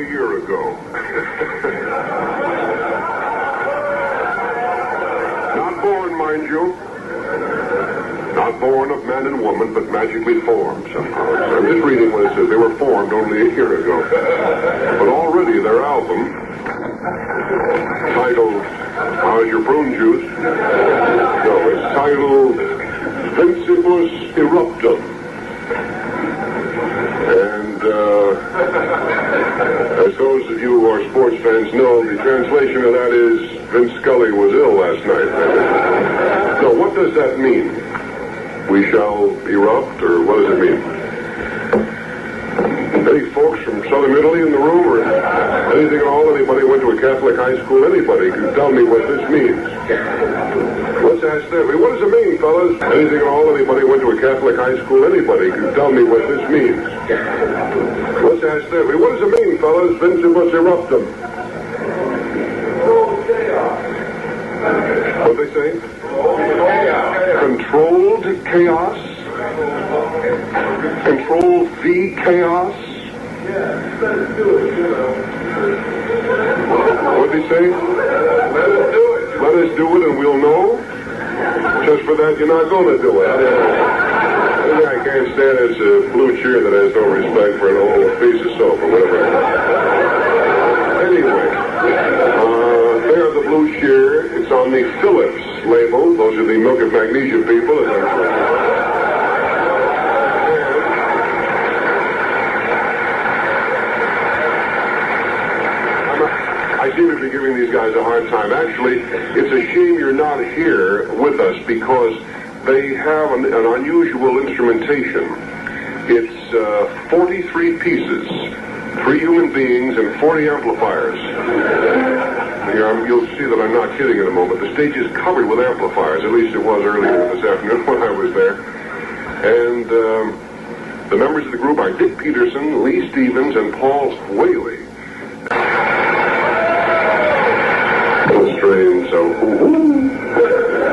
a year ago. Not born, mind you. Not born of man and woman, but magically formed somehow. I'm just reading what it says. They were formed only a year ago. But already their album, titled How's Your Prune Juice? No, it's titled Vincibus Eruptum. And as those of you who are sports fans know, the translation of that is Vince Scully was ill last night. So what does that mean? We shall erupt, or what does it mean? Any folks from southern Italy in the room, or anything at all? Anybody went to a Catholic high school? Anybody can tell me what this means. Let's ask them. What does it mean, fellas? Anything at all? Anybody went to a Catholic high school? Anybody can tell me what this means. Let's ask them. What does it mean, fellas? Vincibus eruptum. What'd they say? Controlled chaos? Control the chaos? Let's do it, you know. What'd he say? Let us do it. Let us do it and we'll know? Just for that, you're not going to do it. The thing I can't stand is a blue cheer that has no respect for an old piece of soap or whatever. Anyway, there's the blue cheer. It's on the Phillips label. Those are the milk of magnesia people. I seem to be giving these guys a hard time. Actually, it's a shame you're not here with us because they have an unusual instrumentation. It's 43 pieces, 3 human beings, and 40 amplifiers. You'll see that I'm not kidding in a moment. The stage is covered with amplifiers. At least it was earlier this afternoon when I was there. And the members of the group are Dick Peterson, Lee Stevens, and Paul Whaley. So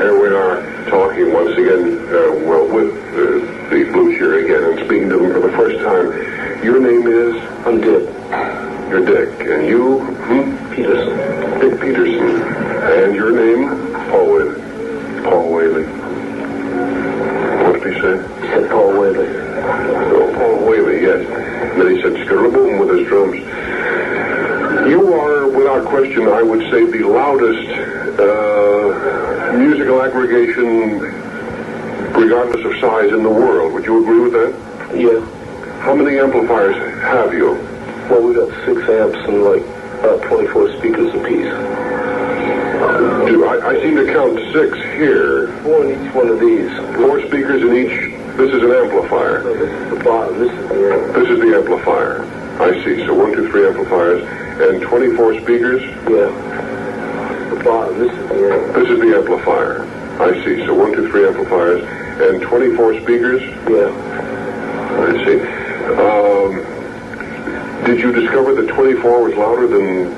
here we are talking once again, with the blue cheer again, and speaking to them for the first time. Your name is? I'm Dick. You're Dick. And you? Peterson. Dick Peterson. And your name? Paul Whaley. Paul Whaley. What did he say? He said Paul Whaley. Oh, Paul Whaley, yes. And then he said Skaraboom with his drums. You are, without question, I would say, the loudest musical aggregation, regardless of size, in the world. Would you agree with that? Yeah. How many amplifiers have you? Well, we got 6 amps and like 24 speakers apiece. I seem to count 6 here. 4 in each one of these. 4 speakers in each. This is an amplifier. No, this is the bottom. This is the amp. This is the amplifier. I see. So 1, 2, 3 amplifiers. And 24 speakers? Yeah. The bottom. This is the amp. This is the amplifier. I see. So 1, 2, 3 amplifiers. And 24 speakers? Yeah. I see. Did you discover that 24 was louder than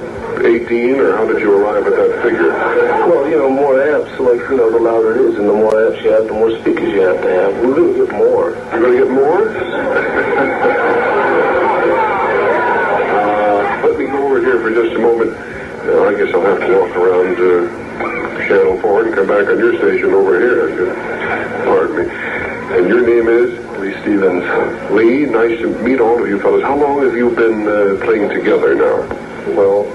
18, or how did you arrive at that figure? Well, more amps, the louder it is, and the more amps you have, the more speakers you have to have. We're going to get more. You're going to get more? Let me go over here for just a moment. I guess I'll have to walk around Channel 4 and come back on your station over here. Pardon me. And your name is? Lee Stevens. Lee, nice to meet all of you fellas. How long have you been playing together now? Well,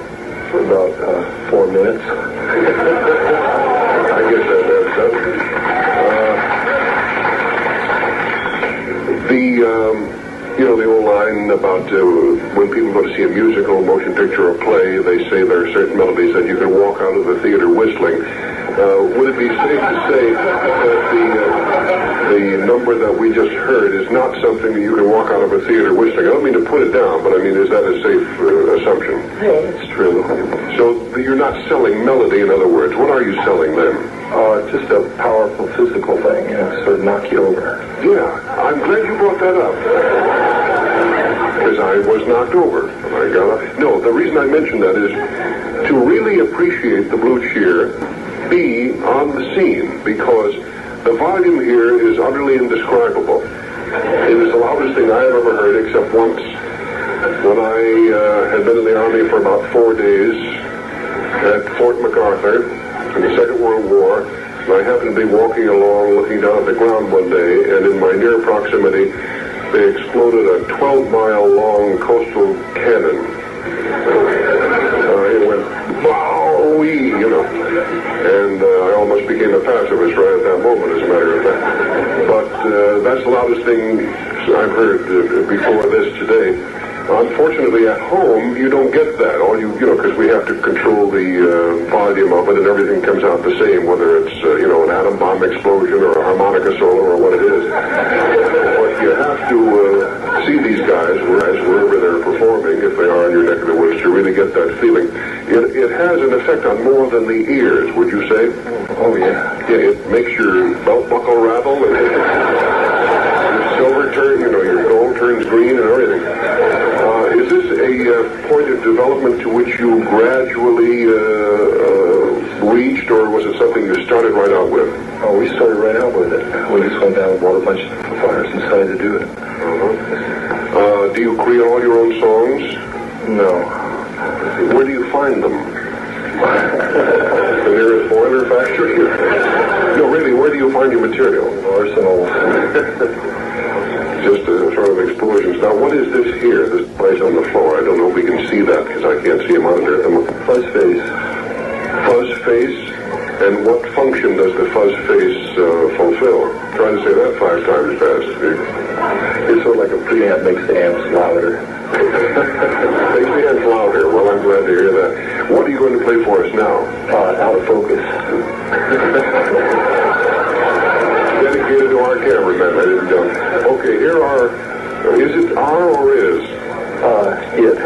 for about 4 minutes. I guess that adds up. The old line about when people go to see a musical, motion picture, or play, they say there are certain melodies that you can walk out of the theater whistling. Would it be safe to say that the number that we just heard is not something that you can walk out of a theater whistling? I don't mean to put it down, but I mean, is that a safe assumption? Yeah, that's true. So you're not selling melody, in other words. What are you selling then? Just a powerful physical thing, sort of knock you over. Yeah, I'm glad you brought that up. Because I was knocked over. I got up. No, the reason I mention that is to really appreciate the blue cheer, be on the scene, because the volume here is utterly indescribable. It is the loudest thing I have ever heard, except once when I had been in the Army for about 4 days at Fort MacArthur in the Second World War. And I happened to be walking along, looking down at the ground one day, and in my near proximity, they exploded a 12-mile-long coastal cannon. It went, wow-wee, you know. And I almost became a pacifist right at that moment, as a matter of fact. But that's the loudest thing I've heard before this today. Unfortunately, at home, you don't get that. All you know, because we have to control the volume of it, and everything comes out the same, whether it's, an atom bomb explosion or a harmonica solo or what it is. But you have to see these guys wherever they're performing, if they are in your neck of the woods, to really get that feeling. It has an effect on more than the ears, would you say? Oh, yeah. Yeah, it makes your belt buckle rattle, and your silver turn, your gold turns green and everything. Is this a point of development to which you gradually reached, or was it something you started right out with? Oh, we started right out with it. We just went down and bought a bunch of fires and decided to do it. Do you create all your own songs? No. Where do you find them? The nearest boiler factory? No, really, where do you find your material? Arsenals. Just sort of explosions. Now, what is this here, this place on the floor? I don't know if we can see that, because I can't see a monitor at the moment. Fuzz face. Fuzz face? And what function does the fuzz face fulfill? Try to say that 5 times fast. It's sort of like a preamp, makes the amps louder. Makes the amps louder. Well, I'm glad to hear that. What are you going to play for us now? Out of focus. Dedicated to our cameraman, ladies and gentlemen. Okay, here are... Is it R or is? It.